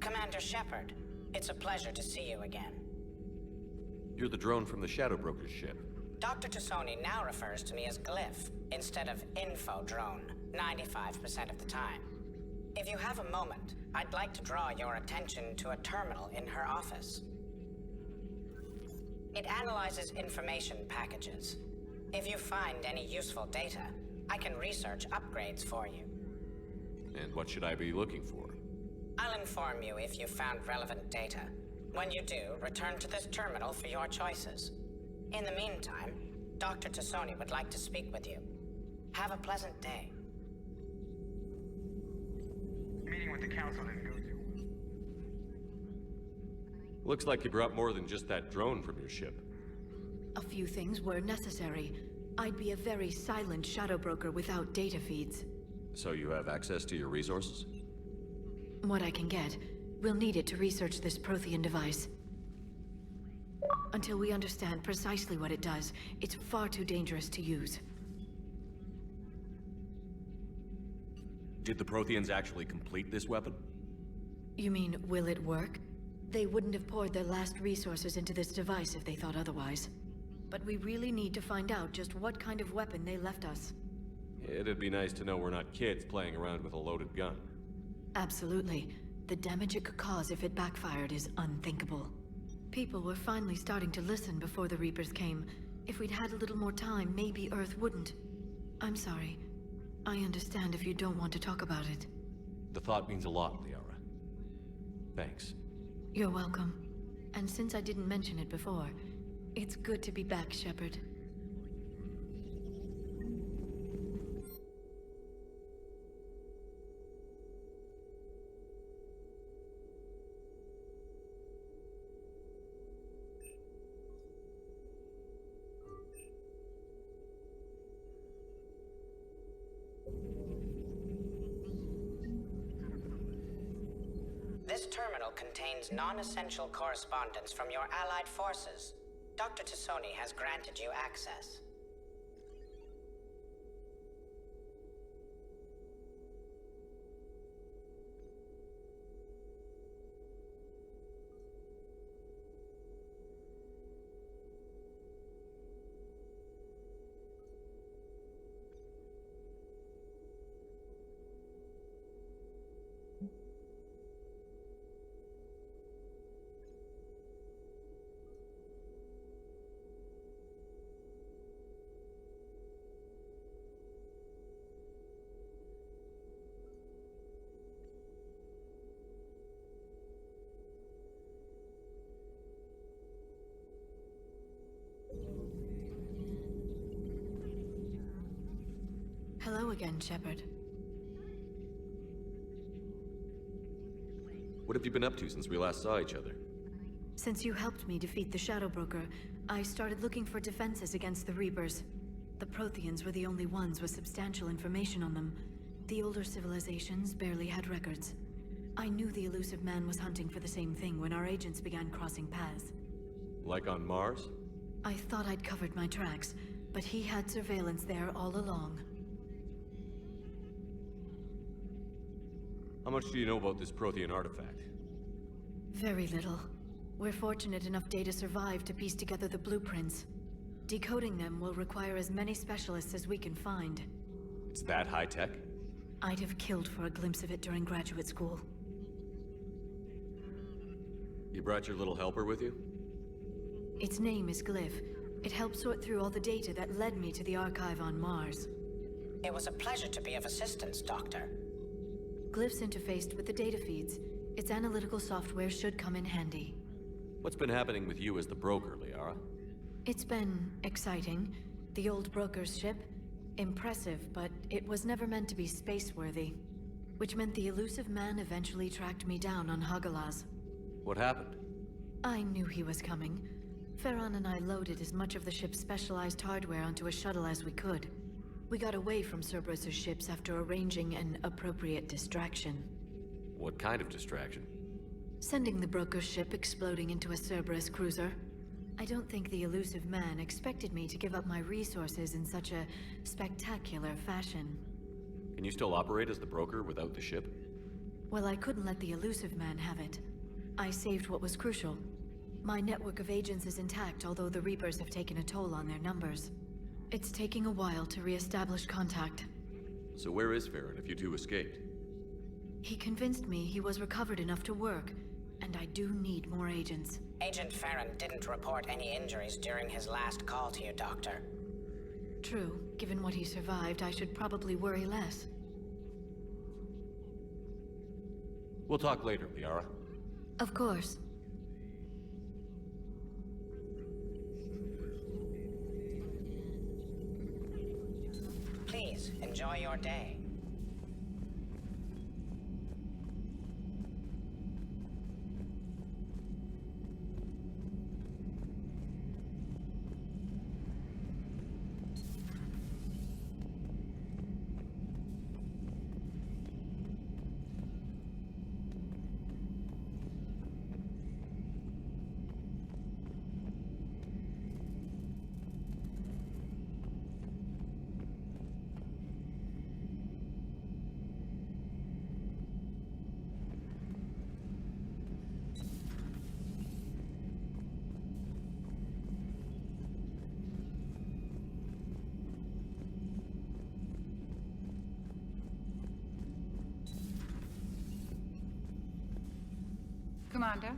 Speaker 9: Commander Shepard, it's a pleasure to see you again.
Speaker 2: You're the drone from the Shadow Broker's ship.
Speaker 9: Dr. Tassoni now refers to me as Glyph instead of Info Drone, 95% of the time. If you have a moment, I'd like to draw your attention to a terminal in her office. It analyzes information packages. If you find any useful data, I can research upgrades for you.
Speaker 2: And what should I be looking for?
Speaker 9: I'll inform you if you've found relevant data. When you do, return to this terminal for your choices. In the meantime, Dr. Tassoni would like to speak with you. Have a pleasant day.
Speaker 11: Meeting with the council didn't go too.
Speaker 2: Looks like you brought more than just that drone from your ship.
Speaker 19: A few things were necessary. I'd be a very silent shadow broker without data feeds.
Speaker 2: So you have access to your resources?
Speaker 19: What I can get. We'll need it to research this Prothean device. Until we understand precisely what it does, it's far too dangerous to use.
Speaker 2: Did the Protheans actually complete this weapon?
Speaker 19: You mean, will it work? They wouldn't have poured their last resources into this device if they thought otherwise. But we really need to find out just what kind of weapon they left us.
Speaker 2: It'd be nice to know we're not kids playing around with a loaded gun.
Speaker 19: Absolutely. The damage it could cause if it backfired is unthinkable. People were finally starting to listen before the Reapers came. If we'd had a little more time, maybe Earth wouldn't. I'm sorry. I understand if you don't want to talk about it.
Speaker 2: The thought means a lot, Liara. Thanks.
Speaker 19: You're welcome. And since I didn't mention it before, it's good to be back, Shepard.
Speaker 9: This terminal contains non-essential correspondence from your allied forces. Dr. Tassoni has granted you access.
Speaker 19: Hello again, Shepard.
Speaker 2: What have you been up to since we last saw each other?
Speaker 19: Since you helped me defeat the Shadow Broker, I started looking for defenses against the Reapers. The Protheans were the only ones with substantial information on them. The older civilizations barely had records. I knew the elusive man was hunting for the same thing when our agents began crossing paths.
Speaker 2: Like on Mars?
Speaker 19: I thought I'd covered my tracks, but he had surveillance there all along.
Speaker 2: How much do you know about this Prothean artifact?
Speaker 19: Very little. We're fortunate enough Data survived to piece together the blueprints. Decoding them will require as many specialists as we can find.
Speaker 2: It's that high-tech?
Speaker 19: I'd have killed for a glimpse of it during graduate school.
Speaker 2: You brought your little helper with you?
Speaker 19: Its name is Glyph. It helped sort through all the data that led me to the archive on Mars.
Speaker 9: It was a pleasure to be of assistance, Doctor.
Speaker 19: Glyph's interfaced with the data feeds. Its analytical software should come in handy.
Speaker 2: What's been happening with you as the broker, Liara?
Speaker 19: It's been exciting. The old broker's ship? Impressive, but it was never meant to be space-worthy. Which meant the elusive man eventually tracked me down on Hagalaz.
Speaker 2: What happened?
Speaker 19: I knew he was coming. Farron and I loaded as much of the ship's specialized hardware onto a shuttle as we could. We got away from Cerberus' ships after arranging an appropriate distraction.
Speaker 2: What kind of distraction?
Speaker 19: Sending the broker's ship exploding into a Cerberus cruiser. I don't think the elusive man expected me to give up my resources in such a spectacular fashion.
Speaker 2: Can you still operate as the broker without the ship?
Speaker 19: Well, I couldn't let the elusive man have it. I saved what was crucial. My network of agents is intact, although the Reapers have taken a toll on their numbers. It's taking a while to re-establish contact.
Speaker 2: So where is Farron if you two escaped?
Speaker 19: He convinced me he was recovered enough to work, and I do need more agents.
Speaker 9: Agent Farron didn't report any injuries during his last call to you, Doctor.
Speaker 19: True. Given what he survived, I should probably worry less.
Speaker 2: We'll talk later, Liara.
Speaker 19: Of course.
Speaker 9: Please, enjoy your day.
Speaker 8: Commander?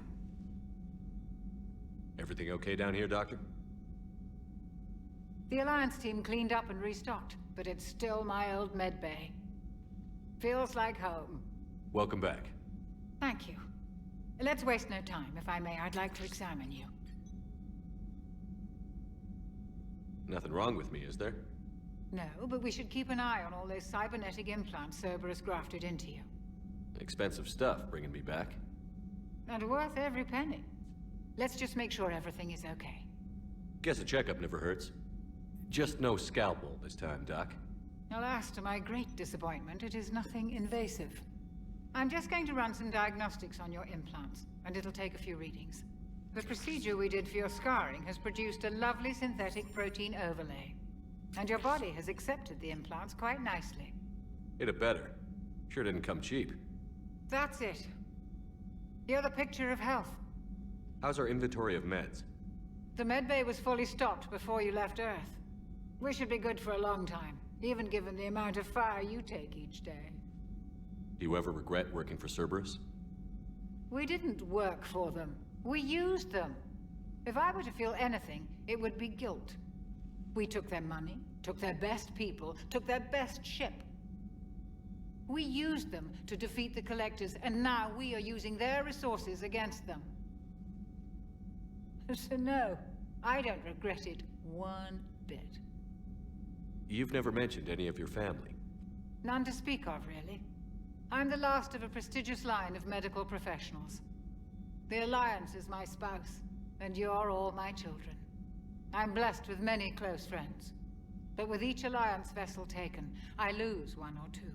Speaker 2: Everything okay down here, Doctor?
Speaker 8: The Alliance team cleaned up and restocked, but it's still my old med bay. Feels like home.
Speaker 2: Welcome back.
Speaker 8: Thank you. Let's waste no time. If I may, I'd like to examine you.
Speaker 2: Nothing wrong with me, is there?
Speaker 8: No, but we should keep an eye on all those cybernetic implants Cerberus grafted into you.
Speaker 2: Expensive stuff bringing me back.
Speaker 8: And worth every penny. Let's just make sure everything is okay.
Speaker 2: Guess a checkup never hurts. Just no scalpel this time, Doc.
Speaker 8: Alas, to my great disappointment, it is nothing invasive. I'm just going to run some diagnostics on your implants, and it'll take a few readings. The procedure we did for your scarring has produced a lovely synthetic protein overlay. And your body has accepted the implants quite nicely.
Speaker 2: Hit it better. Sure didn't come cheap.
Speaker 8: That's it. You're the picture of health.
Speaker 2: How's our inventory of meds?
Speaker 8: The medbay was fully stocked before you left Earth. We should be good for a long time, even given the amount of fire you take each day.
Speaker 2: Do you ever regret working for Cerberus?
Speaker 8: We didn't work for them. We used them. If I were to feel anything, it would be guilt. We took their money, took their best people, took their best ship. We used them to defeat the Collectors, and now we are using their resources against them. So no, I don't regret it one bit.
Speaker 2: You've never mentioned any of your family.
Speaker 8: None to speak of, really. I'm the last of a prestigious line of medical professionals. The Alliance is my spouse, and you're all my children. I'm blessed with many close friends. But with each Alliance vessel taken, I lose one or two.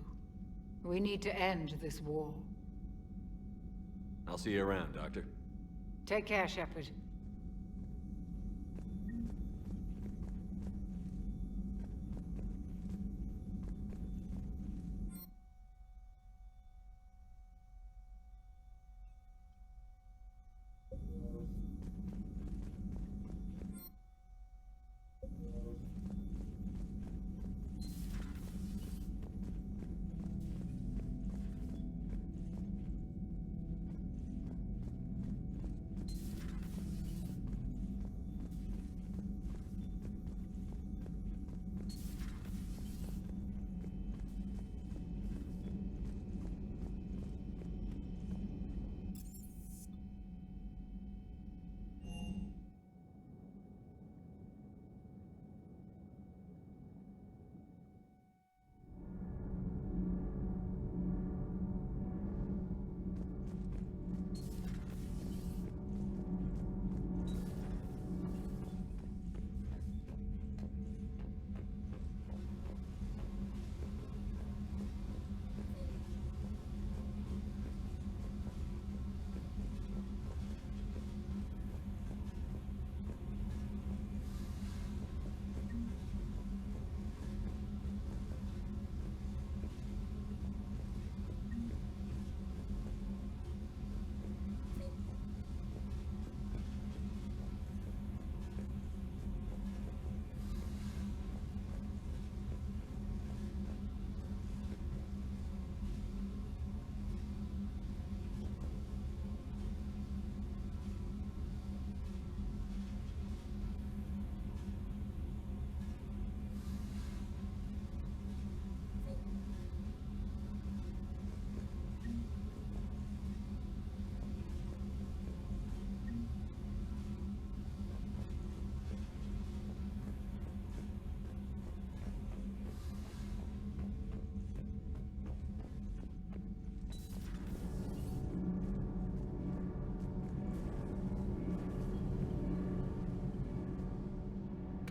Speaker 8: We need to end this war.
Speaker 2: I'll see you around, Doctor.
Speaker 8: Take care, Shepard.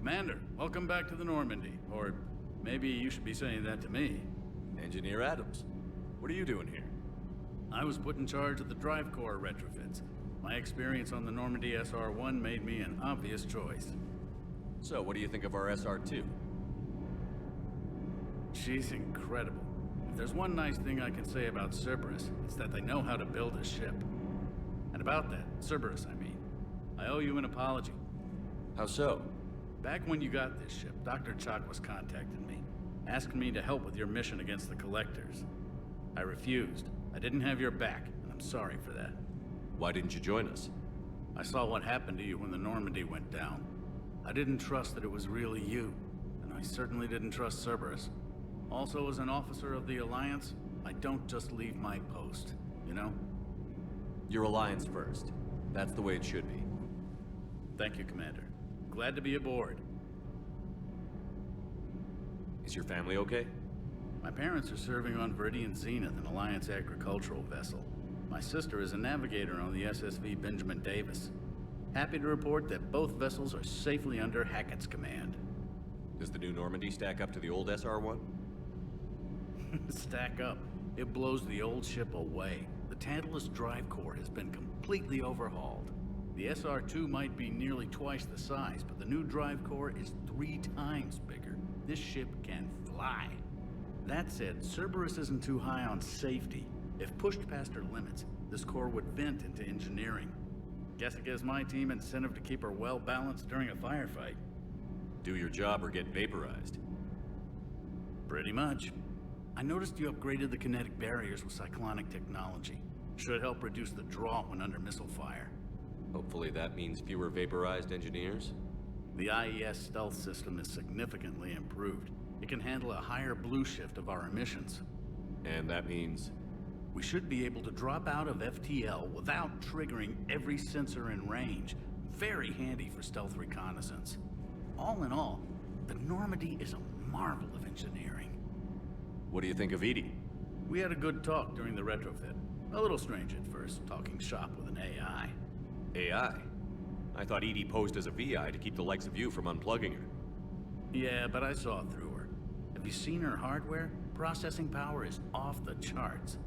Speaker 12: Commander, welcome back to the Normandy. Or maybe you should be saying that to me.
Speaker 2: Engineer Adams, what are you doing here?
Speaker 12: I was put in charge of the drive core retrofits. My experience on the Normandy SR-1 made me an obvious choice.
Speaker 2: So, what do you think of our SR-2?
Speaker 12: She's incredible. If there's one nice thing I can say about Cerberus, it's that they know how to build a ship. And about that, Cerberus, I mean, I owe you an apology.
Speaker 2: How so?
Speaker 12: Back when you got this ship, Dr. Chalk was contacting me, asking me to help with your mission against the Collectors. I refused. I didn't have your back, and I'm sorry for that.
Speaker 2: Why didn't you join us?
Speaker 12: I saw what happened to you when the Normandy went down. I didn't trust that it was really you, and I certainly didn't trust Cerberus. Also, as an officer of the Alliance, I don't just leave my post, you know?
Speaker 2: Your Alliance first. That's the way it should be.
Speaker 12: Thank you, Commander. Glad to be aboard.
Speaker 2: Is your family okay?
Speaker 12: My parents are serving on Viridian Zenith, an Alliance agricultural vessel. My sister is a navigator on the SSV Benjamin Davis. Happy to report that both vessels are safely under Hackett's command.
Speaker 2: Does the new Normandy stack up to the old SR-1?
Speaker 12: Stack up. It blows the old ship away. The Tantalus drive core has been completely overhauled. The SR-2 might be nearly twice the size, but the new drive core is 3 times bigger. This ship can fly. That said, Cerberus isn't too high on safety. If pushed past her limits, this core would vent into engineering. Guess it gives my team incentive to keep her well balanced during a firefight.
Speaker 2: Do your job or get vaporized.
Speaker 12: Pretty much. I noticed you upgraded the kinetic barriers with cyclonic technology. Should help reduce the draw when under missile fire.
Speaker 2: Hopefully that means fewer vaporized engineers?
Speaker 12: The IES stealth system is significantly improved. It can handle a higher blue shift of our emissions.
Speaker 2: And that means?
Speaker 12: We should be able to drop out of FTL without triggering every sensor in range. Very handy for stealth reconnaissance. All in all, the Normandy is a marvel of engineering.
Speaker 2: What do you think of Edie?
Speaker 12: We had a good talk during the retrofit. A little strange at first, talking shop with an AI.
Speaker 2: AI? I thought Edie posed as a VI to keep the likes of you from unplugging her.
Speaker 12: Yeah, but I saw through her. Have you seen her hardware? Processing power is off the charts.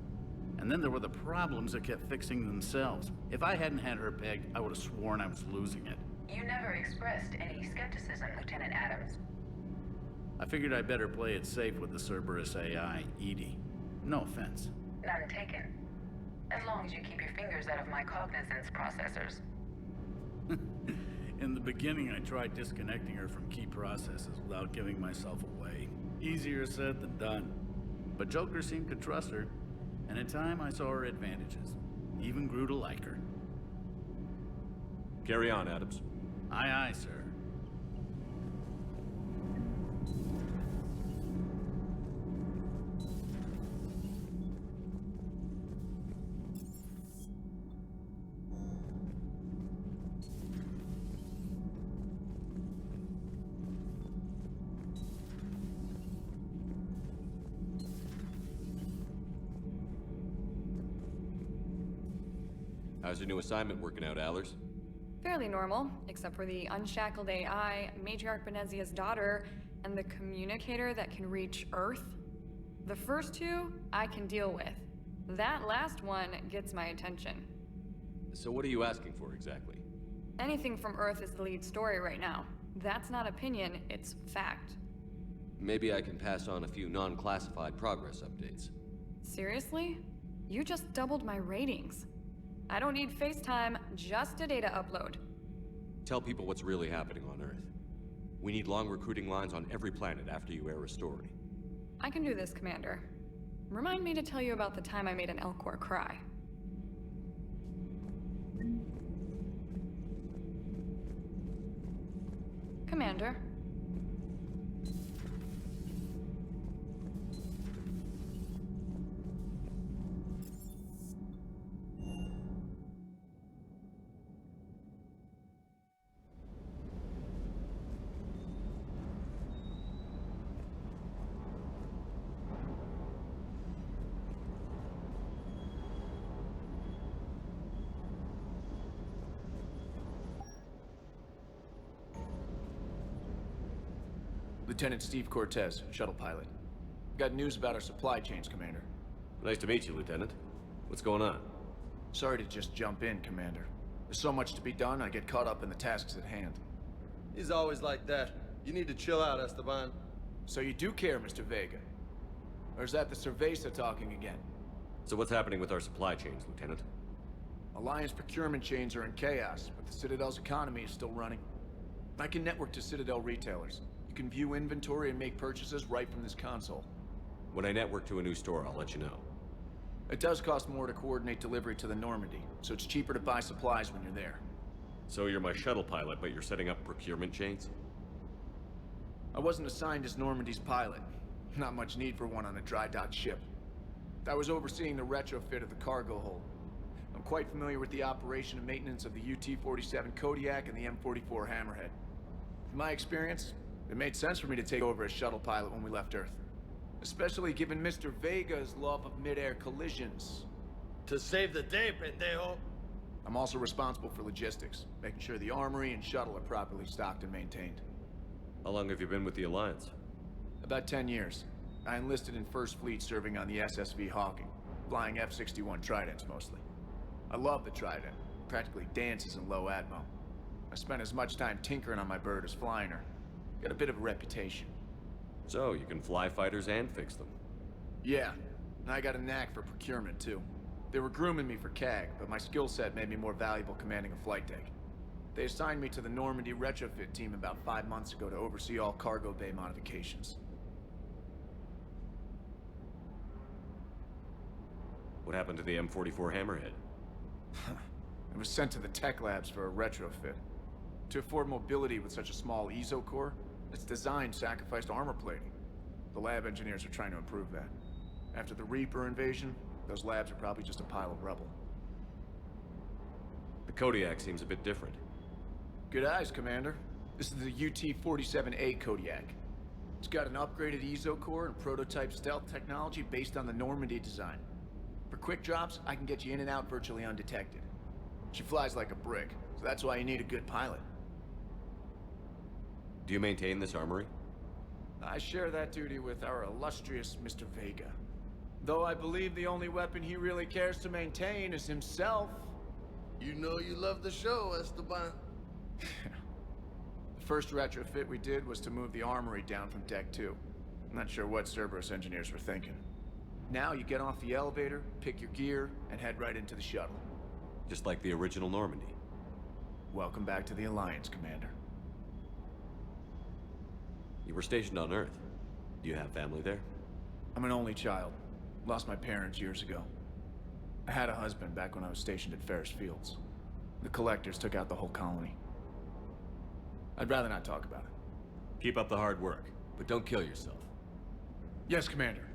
Speaker 12: And then there were the problems that kept fixing themselves. If I hadn't had her pegged, I would have sworn I was losing it.
Speaker 21: You never expressed any skepticism, Lieutenant Adams.
Speaker 12: I figured I'd better play it safe with the Cerberus AI, Edie. No offense.
Speaker 21: None taken. As long as you keep your fingers out of my cognizance processors.
Speaker 12: In the beginning, I tried disconnecting her from key processes without giving myself away. Easier said than done. But Joker seemed to trust her, and in time I saw her advantages. Even grew to like her.
Speaker 2: Carry on, Adams.
Speaker 12: Aye, aye, sir.
Speaker 2: How's your new assignment working out, Allers?
Speaker 14: Fairly normal, except for the unshackled AI, Matriarch Benezia's daughter, and the communicator that can reach Earth. The first two, I can deal with. That last one gets my attention.
Speaker 2: So what are you asking for, exactly?
Speaker 14: Anything from Earth is the lead story right now. That's not opinion, it's fact.
Speaker 2: Maybe I can pass on a few non-classified progress updates.
Speaker 14: Seriously? You just doubled my ratings. I don't need FaceTime, just a data upload.
Speaker 2: Tell people what's really happening on Earth. We need long recruiting lines on every planet after you air a story.
Speaker 14: I can do this, Commander. Remind me to tell you about the time I made an Elcor cry. Commander.
Speaker 15: Lieutenant Steve Cortez, shuttle pilot. Got news about our supply chains, Commander.
Speaker 2: Nice to meet you, Lieutenant. What's going on?
Speaker 15: Sorry to just jump in, Commander. There's so much to be done, I get caught up in the tasks at hand.
Speaker 20: He's always like that. You need to chill out, Esteban.
Speaker 15: So you do care, Mr. Vega? Or is that the Cerveza talking again?
Speaker 2: So what's happening with our supply chains, Lieutenant?
Speaker 15: Alliance procurement chains are in chaos, but the Citadel's economy is still running. I can network to Citadel retailers. You can view inventory and make purchases right from this console.
Speaker 2: When I network to a new store, I'll let you know.
Speaker 15: It does cost more to coordinate delivery to the Normandy, so it's cheaper to buy supplies when you're there.
Speaker 2: So you're my shuttle pilot, but you're setting up procurement chains?
Speaker 15: I wasn't assigned as Normandy's pilot. Not much need for one on a dry dock ship. I was overseeing the retrofit of the cargo hold. I'm quite familiar with the operation and maintenance of the UT-47 Kodiak and the M44 Hammerhead. In my experience, it made sense for me to take over as shuttle pilot when we left Earth. Especially given Mr. Vega's love of mid-air collisions.
Speaker 20: To save the day, pendejo.
Speaker 15: I'm also responsible for logistics, making sure the armory and shuttle are properly stocked and maintained.
Speaker 2: How long have you been with the Alliance?
Speaker 15: About 10 years. I enlisted in First Fleet serving on the SSV Hawking, flying F-61 Tridents mostly. I love the Trident, practically dances in low atmo. I spent as much time tinkering on my bird as flying her. Got a bit of a reputation.
Speaker 2: So, you can fly fighters and fix them?
Speaker 15: Yeah, and I got a knack for procurement too. They were grooming me for CAG, but my skill set made me more valuable commanding a flight deck. They assigned me to the Normandy retrofit team about 5 months ago to oversee all cargo bay modifications.
Speaker 2: What happened to the M44 Hammerhead?
Speaker 15: It was sent to the tech labs for a retrofit. To afford mobility with such a small ESO core, its design sacrificed armor plating. The lab engineers are trying to improve that. After the Reaper invasion, those labs are probably just a pile of rubble.
Speaker 2: The Kodiak seems a bit different.
Speaker 15: Good eyes, Commander. This is the UT-47A Kodiak. It's got an upgraded ESO core and prototype stealth technology based on the Normandy design. For quick drops, I can get you in and out virtually undetected. She flies like a brick, so that's why you need a good pilot.
Speaker 2: Do you maintain this armory?
Speaker 15: I share that duty with our illustrious Mr. Vega. Though I believe the only weapon he really cares to maintain is himself.
Speaker 20: You know you love the show, Esteban.
Speaker 15: The first retrofit we did was to move the armory down from Deck 2. I'm not sure what Cerberus engineers were thinking. Now you get off the elevator, pick your gear, and head right into the shuttle.
Speaker 2: Just like the original Normandy.
Speaker 15: Welcome back to the Alliance, Commander.
Speaker 2: You were stationed on Earth. Do you have family there?
Speaker 15: I'm an only child. Lost my parents years ago. I had a husband back when I was stationed at Ferris Fields. The Collectors took out the whole colony. I'd rather not talk about it.
Speaker 2: Keep up the hard work, but don't kill yourself.
Speaker 15: Yes, Commander.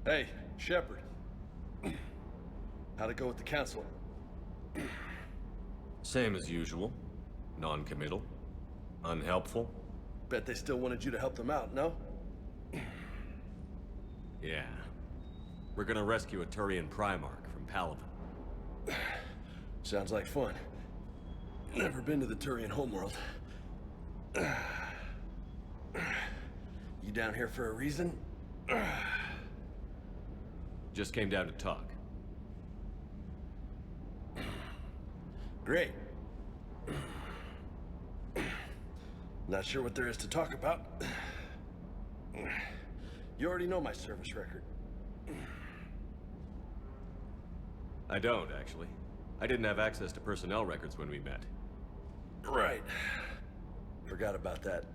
Speaker 20: Hey, Shepard. How'd it go with the council?
Speaker 2: Same as usual. Non-committal. Unhelpful.
Speaker 20: Bet they still wanted you to help them out, no?
Speaker 2: Yeah. We're gonna rescue a Turian Primarch from Palaven.
Speaker 20: Sounds like fun. Never been to the Turian homeworld. You down here for a reason?
Speaker 2: Just came down to talk.
Speaker 20: Great. Not sure what there is to talk about. You already know my service record.
Speaker 2: I don't, actually. I didn't have access to personnel records when we met.
Speaker 20: Right. Forgot about that.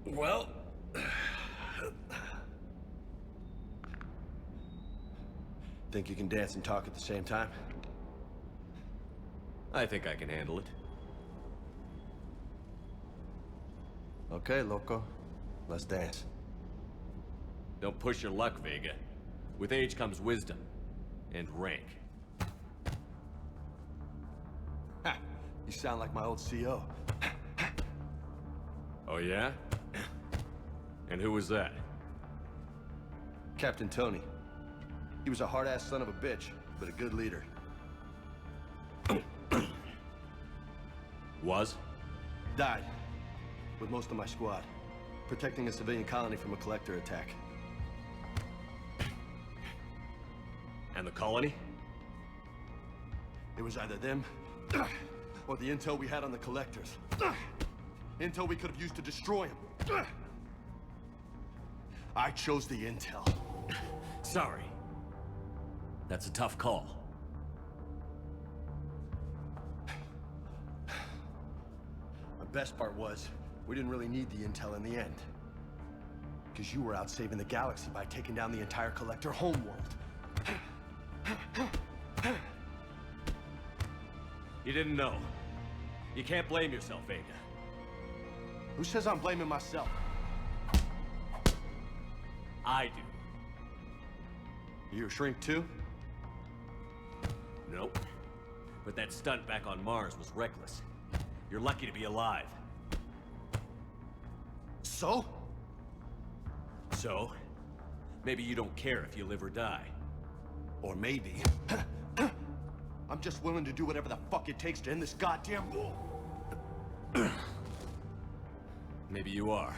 Speaker 20: Well... Think you can dance and talk at the same time?
Speaker 2: I think I can handle it.
Speaker 20: Okay, loco. Let's dance.
Speaker 2: Don't push your luck, Vega. With age comes wisdom. And rank.
Speaker 20: Ha! You sound like my old CO.
Speaker 2: Oh yeah? And who was that?
Speaker 20: Captain Tony. He was a hard-ass son of a bitch, but a good leader.
Speaker 2: Was?
Speaker 20: Died. With most of my squad. Protecting a civilian colony from a collector attack.
Speaker 2: And the colony?
Speaker 20: It was either them, or the intel we had on the collectors. Intel we could have used to destroy them. I chose the intel.
Speaker 2: Sorry. That's a tough call.
Speaker 20: The best part was, we didn't really need the intel in the end. Because you were out saving the galaxy by taking down the entire collector homeworld.
Speaker 2: You didn't know. You can't blame yourself, Vega.
Speaker 20: Who says I'm blaming myself?
Speaker 2: I do.
Speaker 20: You a shrink too?
Speaker 2: Nope. But that stunt back on Mars was reckless. You're lucky to be alive.
Speaker 20: So?
Speaker 2: So? Maybe you don't care if you live or die.
Speaker 20: Or maybe... I'm just willing to do whatever the fuck it takes to end this goddamn war.
Speaker 2: Maybe you are.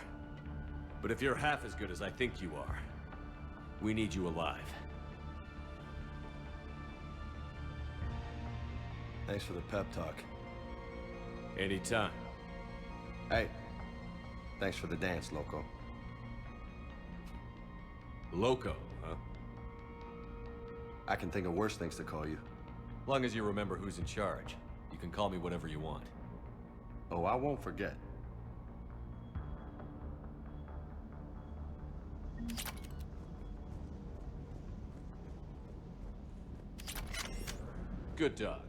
Speaker 2: But if you're half as good as I think you are, we need you alive.
Speaker 20: Thanks for the pep talk.
Speaker 2: Anytime.
Speaker 20: Hey, thanks for the dance, loco.
Speaker 2: Loco, huh?
Speaker 20: I can think of worse things to call you.
Speaker 2: Long as you remember who's in charge, you can call me whatever you want.
Speaker 20: Oh, I won't forget.
Speaker 2: Good dog.